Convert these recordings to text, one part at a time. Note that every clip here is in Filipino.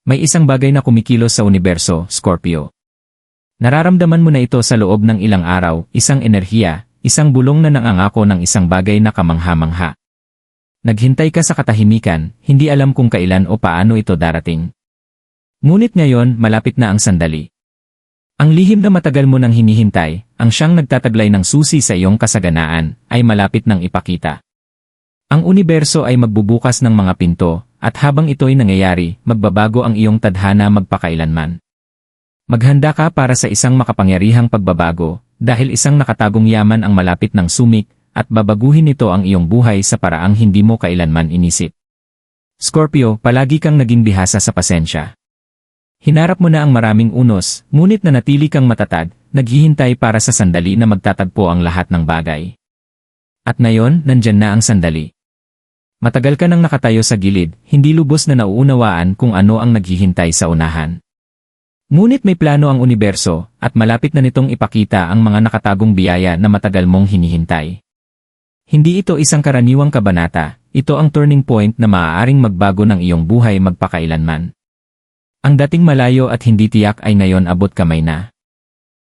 May isang bagay na kumikilos sa universo, Scorpio. Nararamdaman mo na ito sa loob ng ilang araw, isang enerhiya, isang bulong na nangangako ng isang bagay na kamangha-mangha. Naghintay ka sa katahimikan, hindi alam kung kailan o paano ito darating. Ngunit ngayon, malapit na ang sandali. Ang lihim na matagal mo nang hinihintay, ang siyang nagtataglay ng susi sa iyong kasaganaan, ay malapit nang ipakita. Ang universo ay magbubukas ng mga pinto, at habang ito'y nangyayari, magbabago ang iyong tadhana magpakailanman. Maghanda ka para sa isang makapangyarihang pagbabago, dahil isang nakatagong yaman ang malapit ng sumik, at babaguhin nito ang iyong buhay sa paraang hindi mo kailanman inisip. Scorpio, palagi kang naging bihasa sa pasensya. Hinarap mo na ang maraming unos, ngunit nanatili kang matatag, naghihintay para sa sandali na magtatagpo ang lahat ng bagay. At ngayon, nandyan na ang sandali. Matagal ka nang nakatayo sa gilid, hindi lubos na nauunawaan kung ano ang naghihintay sa unahan. Ngunit may plano ang universo, at malapit na nitong ipakita ang mga nakatagong biyaya na matagal mong hinihintay. Hindi ito isang karaniwang kabanata, ito ang turning point na maaaring magbago ng iyong buhay magpakailanman. Ang dating malayo at hindi tiyak ay ngayon abot kamay na.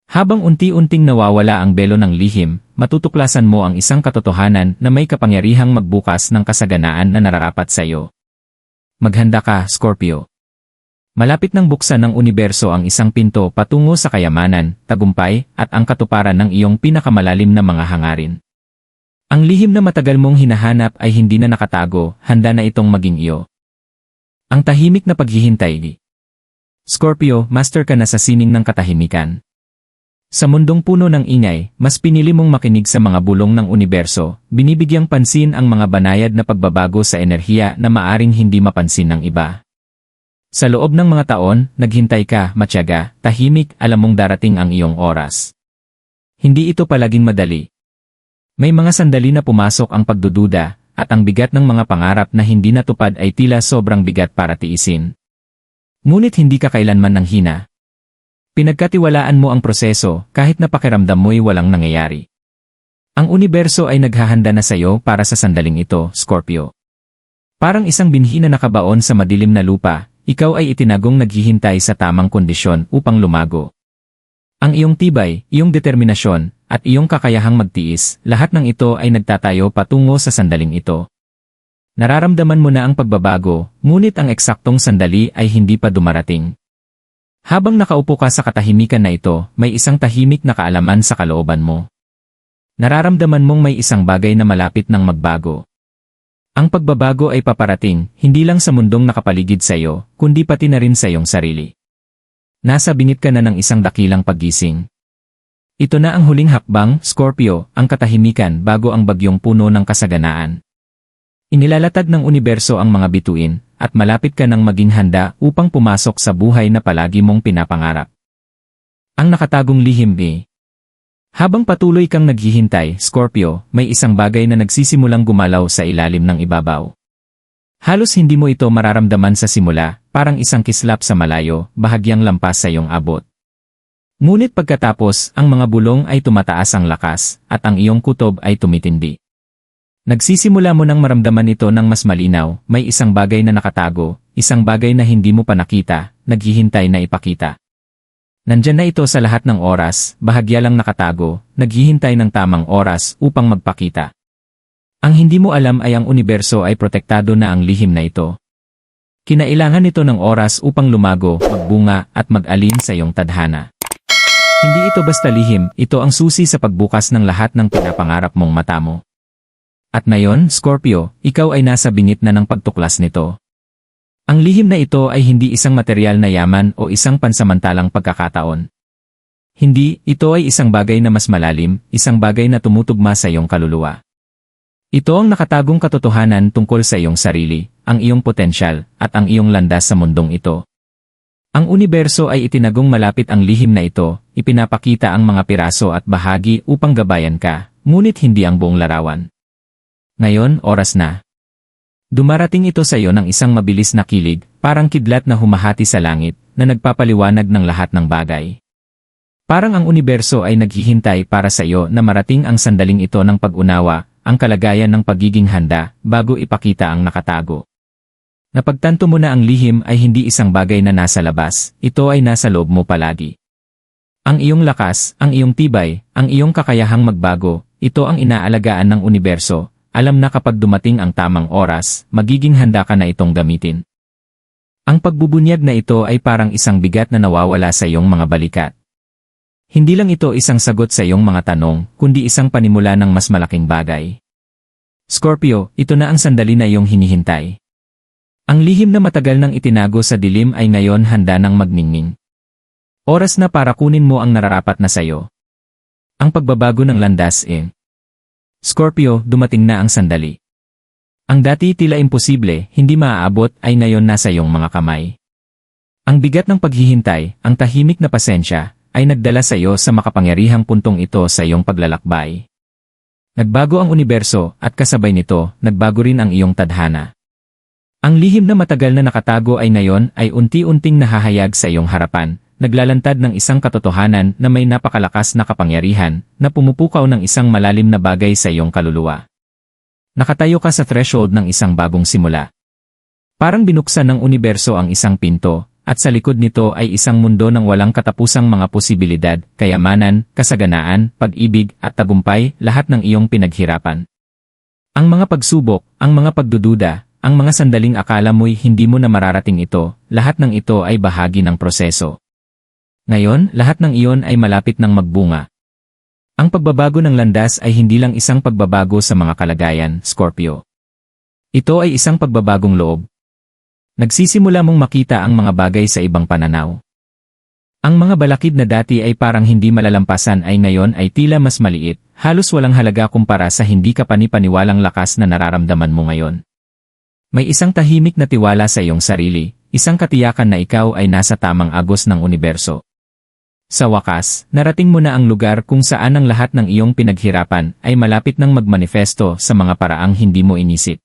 Habang unti-unting nawawala ang belo ng lihim, matutuklasan mo ang isang katotohanan na may kapangyarihang magbukas ng kasaganaan na nararapat sa iyo. Maghanda ka, Scorpio. Malapit nang buksan ng universo ang isang pinto patungo sa kayamanan, tagumpay, at ang katuparan ng iyong pinakamalalim na mga hangarin. Ang lihim na matagal mong hinahanap ay hindi na nakatago, handa na itong maging iyo. Ang tahimik na paghihintay. Scorpio, master ka na sa sining ng katahimikan. Sa mundong puno ng ingay, mas pinili mong makinig sa mga bulong ng universo, binibigyang pansin ang mga banayad na pagbabago sa enerhiya na maaring hindi mapansin ng iba. Sa loob ng mga taon, naghintay ka, matyaga, tahimik, alam mong darating ang iyong oras. Hindi ito palaging madali. May mga sandali na pumasok ang pagdududa, at ang bigat ng mga pangarap na hindi natupad ay tila sobrang bigat para tiisin. Ngunit hindi ka kailanman nanghina. Pinagkatiwalaan mo ang proseso, kahit na pakiramdam mo'y walang nangyayari. Ang universo ay naghahanda na sa iyo para sa sandaling ito, Scorpio. Parang isang binhi na nakabaon sa madilim na lupa, ikaw ay itinagong naghihintay sa tamang kondisyon upang lumago. Ang iyong tibay, iyong determinasyon, at iyong kakayahang magtiis, lahat ng ito ay nagtatayo patungo sa sandaling ito. Nararamdaman mo na ang pagbabago, ngunit ang eksaktong sandali ay hindi pa dumarating. Habang nakaupo ka sa katahimikan na ito, may isang tahimik na kaalaman sa kalooban mo. Nararamdaman mong may isang bagay na malapit ng magbago. Ang pagbabago ay paparating, hindi lang sa mundong nakapaligid sa iyo, kundi pati na rin sa iyong sarili. Nasa bingit ka na ng isang dakilang paggising. Ito na ang huling hakbang, Scorpio, ang katahimikan bago ang bagyong puno ng kasaganaan. Inilalatag ng universo ang mga bituin, at malapit ka nang maging handa upang pumasok sa buhay na palagi mong pinapangarap. Ang nakatagong lihim. Habang patuloy kang naghihintay, Scorpio, may isang bagay na nagsisimulang gumalaw sa ilalim ng ibabaw. Halos hindi mo ito mararamdaman sa simula, parang isang kislap sa malayo, bahagyang lampas sa iyong abot. Ngunit pagkatapos, ang mga bulong ay tumataas ang lakas, at ang iyong kutob ay tumitindi. Nagsisimula mo nang maramdaman ito ng mas malinaw, may isang bagay na nakatago, isang bagay na hindi mo pa nakita, naghihintay na ipakita. Nandyan na ito sa lahat ng oras, bahagya lang nakatago, naghihintay ng tamang oras upang magpakita. Ang hindi mo alam ay ang universo ay protektado na ang lihim na ito. Kinailangan ito ng oras upang lumago, magbunga, at mag-alin sa iyong tadhana. Hindi ito basta lihim, ito ang susi sa pagbukas ng lahat ng pinapangarap mong mata mo. At ngayon, Scorpio, ikaw ay nasa bingit na ng pagtuklas nito. Ang lihim na ito ay hindi isang material na yaman o isang pansamantalang pagkakataon. Hindi, ito ay isang bagay na mas malalim, isang bagay na tumutugma sa iyong kaluluwa. Ito ang nakatagong katotohanan tungkol sa iyong sarili, ang iyong potensyal, at ang iyong landas sa mundong ito. Ang universo ay itinagong malapit ang lihim na ito, ipinapakita ang mga piraso at bahagi upang gabayan ka, ngunit hindi ang buong larawan. Ngayon, oras na. Dumarating ito sa iyo ng isang mabilis na kilig, parang kidlat na humahati sa langit, na nagpapaliwanag ng lahat ng bagay. Parang ang universo ay naghihintay para sa iyo na marating ang sandaling ito ng pag-unawa, ang kalagayan ng pagiging handa, bago ipakita ang nakatago. Napagtanto mo na ang lihim ay hindi isang bagay na nasa labas, ito ay nasa loob mo palagi. Ang iyong lakas, ang iyong tibay, ang iyong kakayahang magbago, ito ang inaalagaan ng universo. Alam na kapag dumating ang tamang oras, magiging handa ka na itong gamitin. Ang pagbubunyag na ito ay parang isang bigat na nawawala sa iyong mga balikat. Hindi lang ito isang sagot sa iyong mga tanong, kundi isang panimula ng mas malaking bagay. Scorpio, ito na ang sandali na iyong hinihintay. Ang lihim na matagal nang itinago sa dilim ay ngayon handa nang magningning. Oras na para kunin mo ang nararapat na sayo. Ang pagbabago ng landas Scorpio, dumating na ang sandali. Ang dati tila imposible, hindi maaabot ay ngayon nasa iyong mga kamay. Ang bigat ng paghihintay, ang tahimik na pasensya, ay nagdala sa iyo sa makapangyarihang puntong ito sa iyong paglalakbay. Nagbago ang universo at kasabay nito, nagbago rin ang iyong tadhana. Ang lihim na matagal na nakatago ay ngayon ay unti-unting nahahayag sa iyong harapan, naglalantad ng isang katotohanan na may napakalakas na kapangyarihan na pumupukaw ng isang malalim na bagay sa iyong kaluluwa. Nakatayo ka sa threshold ng isang bagong simula. Parang binuksan ng universo ang isang pinto, at sa likod nito ay isang mundo ng walang katapusang mga posibilidad, kayamanan, kasaganaan, pag-ibig at tagumpay, lahat ng iyong pinaghirapan. Ang mga pagsubok, ang mga pagdududa, ang mga sandaling akala mo'y hindi mo na mararating ito, lahat ng ito ay bahagi ng proseso. Ngayon, lahat ng iyon ay malapit ng magbunga. Ang pagbabago ng landas ay hindi lang isang pagbabago sa mga kalagayan, Scorpio. Ito ay isang pagbabagong loob. Nagsisimula mong makita ang mga bagay sa ibang pananaw. Ang mga balakid na dati ay parang hindi malalampasan ay ngayon ay tila mas maliit, halos walang halaga kumpara sa hindi ka panipaniwalang lakas na nararamdaman mo ngayon. May isang tahimik na tiwala sa iyong sarili, isang katiyakan na ikaw ay nasa tamang agos ng universo. Sa wakas, narating mo na ang lugar kung saan ang lahat ng iyong pinaghirapan ay malapit ng magmanifesto sa mga paraang hindi mo inisip.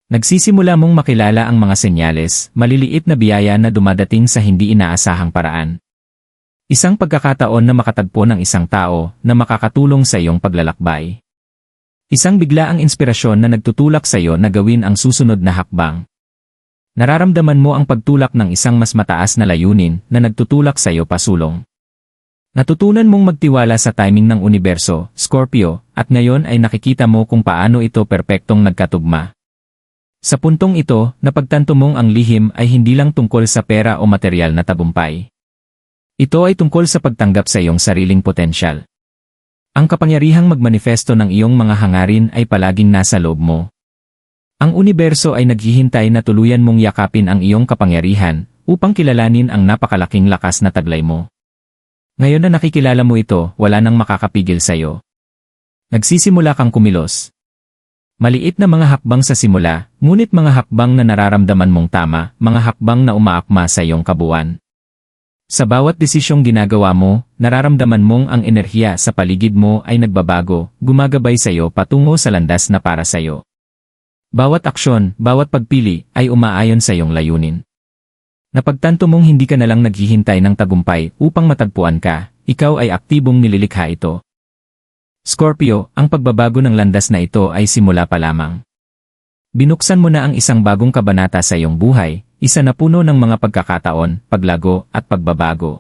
Nagsisimula mong makilala ang mga senyales, maliliit na biyaya na dumadating sa hindi inaasahang paraan. Isang pagkakataon na makatagpo ng isang tao na makakatulong sa iyong paglalakbay. Isang biglaang inspirasyon na nagtutulak sa iyo na gawin ang susunod na hakbang. Nararamdaman mo ang pagtulak ng isang mas mataas na layunin na nagtutulak sa iyo pasulong. Natutunan mong magtiwala sa timing ng universo, Scorpio, at ngayon ay nakikita mo kung paano ito perpektong nagkatugma. Sa puntong ito, napagtanto mong ang lihim ay hindi lang tungkol sa pera o material na tagumpay. Ito ay tungkol sa pagtanggap sa iyong sariling potensyal. Ang kapangyarihang magmanifesto ng iyong mga hangarin ay palaging nasa loob mo. Ang universo ay naghihintay na tuluyan mong yakapin ang iyong kapangyarihan upang kilalanin ang napakalaking lakas na taglay mo. Ngayon na nakikilala mo ito, wala nang makakapigil sa iyo. Nagsisimula kang kumilos. Maliit na mga hakbang sa simula, ngunit mga hakbang na nararamdaman mong tama, mga hakbang na umaakma sa iyong kabuuan. Sa bawat desisyong ginagawa mo, nararamdaman mong ang enerhiya sa paligid mo ay nagbabago, gumagabay sa iyo patungo sa landas na para sa iyo. Bawat aksyon, bawat pagpili, ay umaayon sa iyong layunin. Napagtanto mong hindi ka na lang naghihintay ng tagumpay upang matagpuan ka, ikaw ay aktibong nililikha ito. Scorpio, ang pagbabago ng landas na ito ay simula pa lamang. Binuksan mo na ang isang bagong kabanata sa iyong buhay, isa na puno ng mga pagkakataon, paglago, at pagbabago.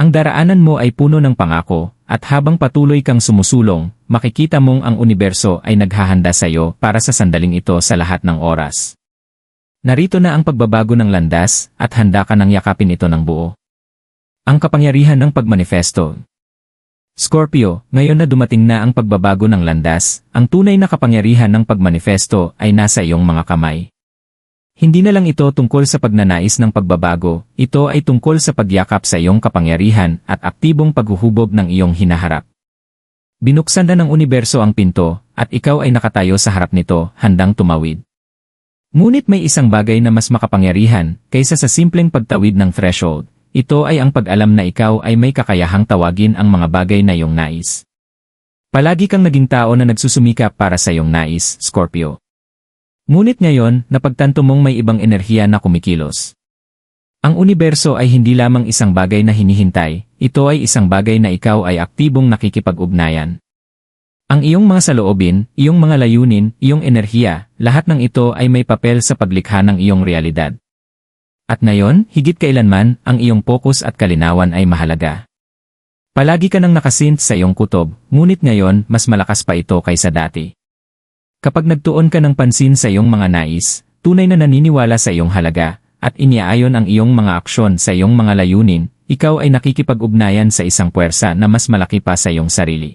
Ang daraanan mo ay puno ng pangako, at habang patuloy kang sumusulong, makikita mong ang universo ay naghahanda sa iyo para sa sandaling ito sa lahat ng oras. Narito na ang pagbabago ng landas, at handa ka nang yakapin ito ng buo. Ang kapangyarihan ng pagmanifesto. Scorpio, ngayon na dumating na ang pagbabago ng landas, ang tunay na kapangyarihan ng pagmanifesto ay nasa iyong mga kamay. Hindi na lang ito tungkol sa pagnanais ng pagbabago, ito ay tungkol sa pagyakap sa iyong kapangyarihan at aktibong paghuhubog ng iyong hinaharap. Binuksan na ng universo ang pinto, at ikaw ay nakatayo sa harap nito, handang tumawid. Ngunit may isang bagay na mas makapangyarihan kaysa sa simpleng pagtawid ng threshold. Ito ay ang pag-alam na ikaw ay may kakayahang tawagin ang mga bagay na iyong nais. Palagi kang naging tao na nagsusumikap para sa iyong nais, Scorpio. Ngunit ngayon, napagtanto mong may ibang enerhiya na kumikilos. Ang universo ay hindi lamang isang bagay na hinihintay, ito ay isang bagay na ikaw ay aktibong nakikipag-ugnayan. Ang iyong mga saloobin, iyong mga layunin, iyong enerhiya, lahat ng ito ay may papel sa paglikha ng iyong realidad. At ngayon, higit kailanman, ang iyong focus at kalinawan ay mahalaga. Palagi ka nang nakasint sa iyong kutob, ngunit ngayon mas malakas pa ito kaysa dati. Kapag nagtuon ka ng pansin sa iyong mga nais, tunay na naniniwala sa iyong halaga, at iniaayon ang iyong mga aksyon sa iyong mga layunin, ikaw ay nakikipag-ugnayan sa isang puwersa na mas malaki pa sa iyong sarili.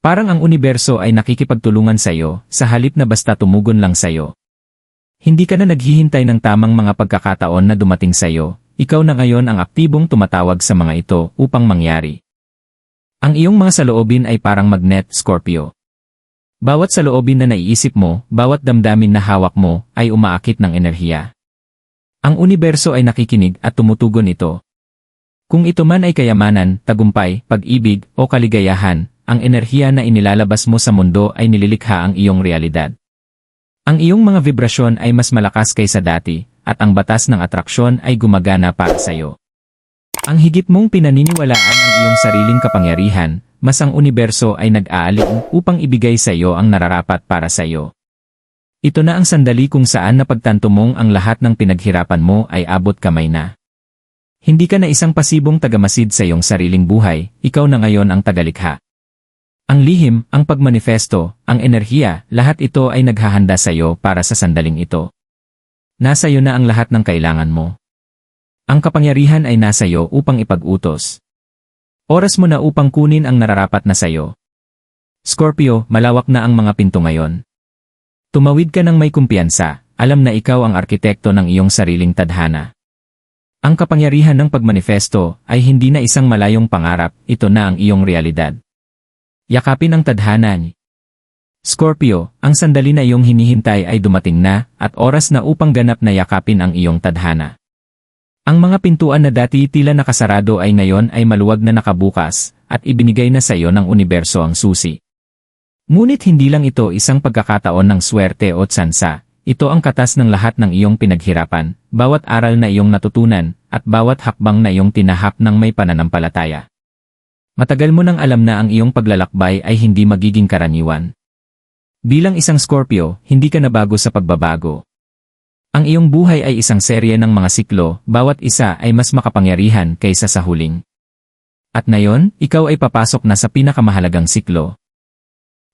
Parang ang universo ay nakikipagtulungan sa iyo, sa halip na basta tumugon lang sa iyo. Hindi ka na naghihintay ng tamang mga pagkakataon na dumating sa iyo, ikaw na ngayon ang aktibong tumatawag sa mga ito upang mangyari. Ang iyong mga saloobin ay parang magnet, Scorpio. Bawat saloobin na naiisip mo, bawat damdamin na hawak mo, ay umaakit ng enerhiya. Ang universo ay nakikinig at tumutugon ito. Kung ito man ay kayamanan, tagumpay, pag-ibig, o kaligayahan, ang enerhiya na inilalabas mo sa mundo ay nililikha ang iyong realidad. Ang iyong mga vibrasyon ay mas malakas kaysa dati, at ang batas ng atraksyon ay gumagana para sa iyo. Ang higit mong pinaniniwalaan ang iyong sariling kapangyarihan, mas ang universo ay nag-aalin upang ibigay sa iyo ang nararapat para sa iyo. Ito na ang sandali kung saan napagtanto mong ang lahat ng pinaghirapan mo ay abot kamay na. Hindi ka na isang pasibong tagamasid sa iyong sariling buhay, ikaw na ngayon ang tagalikha. Ang lihim, ang pagmanifesto, ang enerhiya, lahat ito ay naghahanda sa iyo para sa sandaling ito. Nasa iyo na ang lahat ng kailangan mo. Ang kapangyarihan ay nasa iyo upang ipag-utos. Oras mo na upang kunin ang nararapat na sa iyo. Scorpio, malawak na ang mga pinto ngayon. Tumawid ka ng may kumpiyansa, alam na ikaw ang arkitekto ng iyong sariling tadhana. Ang kapangyarihan ng pagmanifesto ay hindi na isang malayong pangarap, ito na ang iyong realidad. Yakapin ang tadhana. Scorpio, ang sandali na iyong hinihintay ay dumating na, at oras na upang ganap na yakapin ang iyong tadhana. Ang mga pintuan na dati tila nakasarado ay ngayon ay maluwag na nakabukas, at ibinigay na sa iyo ng universo ang susi. Ngunit hindi lang ito isang pagkakataon ng swerte o tsansa, ito ang katas ng lahat ng iyong pinaghirapan, bawat aral na iyong natutunan, at bawat hakbang na iyong tinahak ng may pananampalataya. Matagal mo nang alam na ang iyong paglalakbay ay hindi magiging karaniwan. Bilang isang Scorpio, hindi ka na bago sa pagbabago. Ang iyong buhay ay isang serye ng mga siklo, bawat isa ay mas makapangyarihan kaysa sa huling. At ngayon, ikaw ay papasok na sa pinakamahalagang siklo.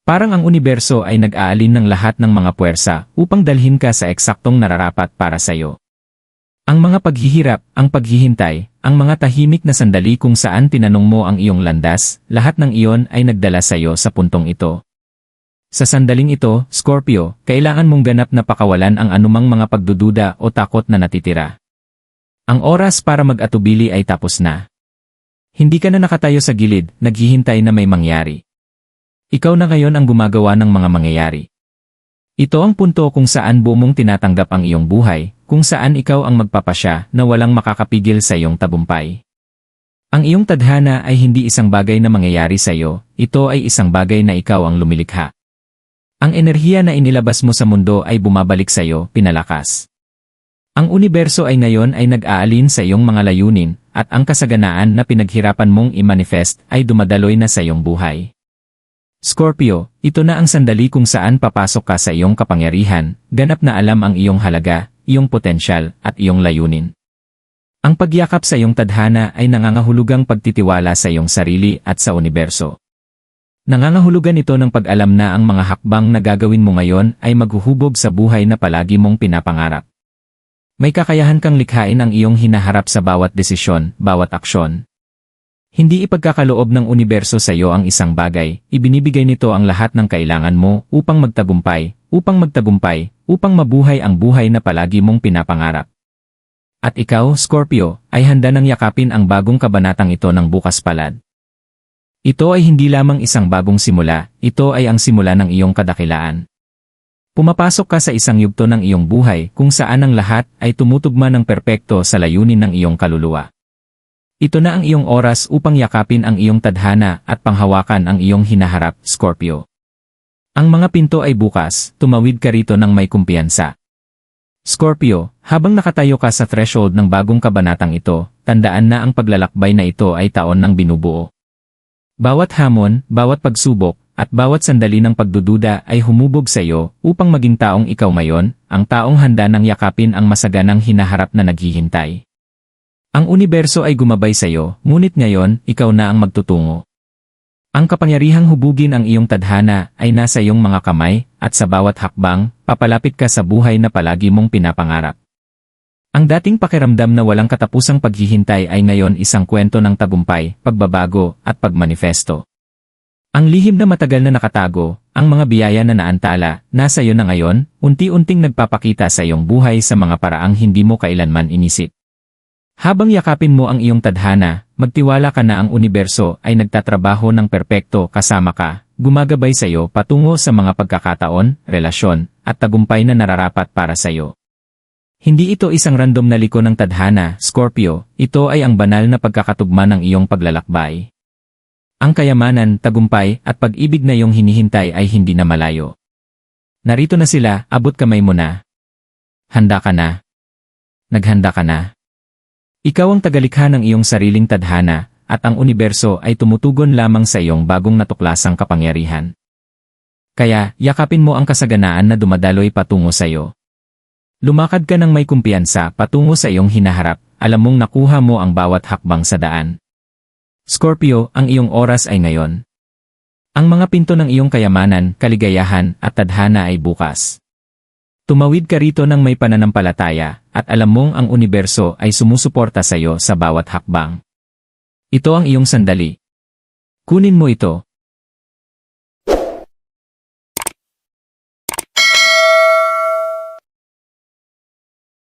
Parang ang universo ay nag-aalin ng lahat ng mga puwersa upang dalhin ka sa eksaktong nararapat para sa iyo. Ang mga paghihirap, ang paghihintay, ang mga tahimik na sandali kung saan tinanong mo ang iyong landas, lahat ng iyon ay nagdala sa iyo sa puntong ito. Sa sandaling ito, Scorpio, kailangan mong ganap na pakawalan ang anumang mga pagdududa o takot na natitira. Ang oras para mag-atubili ay tapos na. Hindi ka na nakatayo sa gilid, naghihintay na may mangyari. Ikaw na ngayon ang gumagawa ng mga mangyayari. Ito ang punto kung saan buo mong tinatanggap ang iyong buhay, kung saan ikaw ang magpapasya na walang makakapigil sa iyong tagumpay. Ang iyong tadhana ay hindi isang bagay na mangyayari sa iyo, ito ay isang bagay na ikaw ang lumilikha. Ang enerhiya na inilabas mo sa mundo ay bumabalik sa iyo, pinalakas. Ang universo ay ngayon ay nag-aalin sa iyong mga layunin, at ang kasaganaan na pinaghirapan mong i-manifest ay dumadaloy na sa iyong buhay. Scorpio, ito na ang sandali kung saan papasok ka sa iyong kapangyarihan, ganap na alam ang iyong halaga, iyong potensyal, at iyong layunin. Ang pagyakap sa iyong tadhana ay nangangahulugang pagtitiwala sa iyong sarili at sa universo. Nangangahulugan ito ng pag-alam na ang mga hakbang na gagawin mo ngayon ay maghuhubog sa buhay na palagi mong pinapangarap. May kakayahan kang likhain ang iyong hinaharap sa bawat desisyon, bawat aksyon. Hindi ipagkakaloob ng universo sa iyo ang isang bagay, ibinibigay nito ang lahat ng kailangan mo upang magtagumpay, upang mabuhay ang buhay na palagi mong pinapangarap. At ikaw, Scorpio, ay handa nang yakapin ang bagong kabanatang ito ng bukas palad. Ito ay hindi lamang isang bagong simula, ito ay ang simula ng iyong kadakilaan. Pumapasok ka sa isang yugto ng iyong buhay kung saan ang lahat ay tumutugma ng perpekto sa layunin ng iyong kaluluwa. Ito na ang iyong oras upang yakapin ang iyong tadhana at panghawakan ang iyong hinaharap, Scorpio. Ang mga pinto ay bukas, tumawid ka rito ng may kumpiyansa. Scorpio, habang nakatayo ka sa threshold ng bagong kabanatang ito, tandaan na ang paglalakbay na ito ay taon ng binubuo. Bawat hamon, bawat pagsubok, at bawat sandali ng pagdududa ay humubog sa iyo upang maging taong ikaw ngayon, ang taong handa nang yakapin ang masaganang hinaharap na naghihintay. Ang universo ay gumabay sa iyo, ngunit ngayon, ikaw na ang magtutungo. Ang kapangyarihang hubugin ang iyong tadhana ay nasa iyong mga kamay, at sa bawat hakbang, papalapit ka sa buhay na palagi mong pinapangarap. Ang dating pakiramdam na walang katapusang paghihintay ay ngayon isang kwento ng tagumpay, pagbabago, at pagmanifesto. Ang lihim na matagal na nakatago, ang mga biyaya na naantala, nasa iyo na ngayon, unti-unting nagpapakita sa iyong buhay sa mga paraang hindi mo kailanman inisip. Habang yakapin mo ang iyong tadhana, magtiwala ka na ang universo ay nagtatrabaho ng perpekto kasama ka, gumagabay sa iyo patungo sa mga pagkakataon, relasyon, at tagumpay na nararapat para sa iyo. Hindi ito isang random na liko ng tadhana, Scorpio, ito ay ang banal na pagkakatugma ng iyong paglalakbay. Ang kayamanan, tagumpay, at pag-ibig na iyong hinihintay ay hindi na malayo. Narito na sila, abot kamay mo na. Handa ka na. Naghanda ka na. Ikaw ang tagalikha ng iyong sariling tadhana, at ang universo ay tumutugon lamang sa iyong bagong natuklasang kapangyarihan. Kaya, yakapin mo ang kasaganaan na dumadaloy patungo sa iyo. Lumakad ka ng may kumpiyansa patungo sa iyong hinaharap, alam mong nakuha mo ang bawat hakbang sa daan. Scorpio, ang iyong oras ay ngayon. Ang mga pinto ng iyong kayamanan, kaligayahan, at tadhana ay bukas. Tumawid ka rito ng may pananampalataya, at alam mong ang universo ay sumusuporta sa iyo sa bawat hakbang. Ito ang iyong sandali. Kunin mo ito.